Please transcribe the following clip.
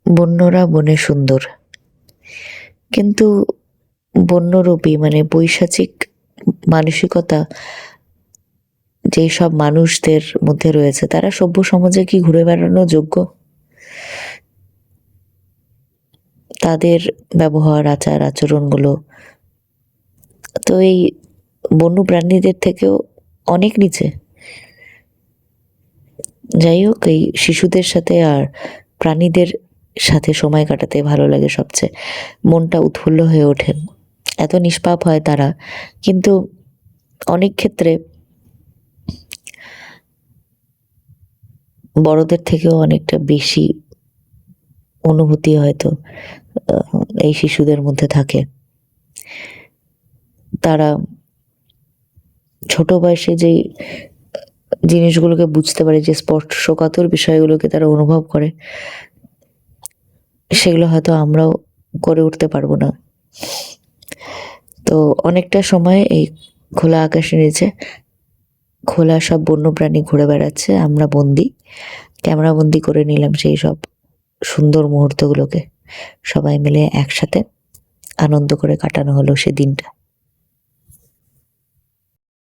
বন্যরা বনে সুন্দর, কিন্তু বন্যরূপী মানে বৈশাচিক মানসিকতা যেই সব মানুষদের মধ্যে রয়েছে তারা সভ্য সমাজে কি ঘুরে বেড়ানো যোগ্য? তাদের ব্যবহার, আচার আচরণগুলো তো এই বন্য প্রাণীদের থেকেও অনেক নিচে। যাই হোক, এই শিশুদের সাথে আর প্রাণীদের সাথে সময় কাটাতে ভালো লাগে সবচেয়ে। মনটা উৎফুল্ল হয়ে ওঠে, এত নিষ্পাপ হয় তারা, কিন্তু অনেক ক্ষেত্রে বড়দের থেকেও অনেকটা বেশি অনুভূতি হয়তো এই শিশুদের মধ্যে থাকে। তারা ছোট বয়সে যেই জিনিসগুলোকে বুঝতে পারে, যে স্পর্শকাতর বিষয়গুলোকে তারা অনুভব করে, সেগুলো হয়তো আমরাও করে উঠতে পারবো না। তো অনেকটা সময় এই খোলা আকাশের নিচে খোলা সব বন্যপ্রাণী ঘুরে বেড়াচ্ছে, আমরা বন্দি, ক্যামেরা বন্দি করে নিলাম সেই সব সুন্দর মুহূর্তগুলোকে। সবাই মিলে একসাথে আনন্দ করে কাটানো হলো সে দিনটা।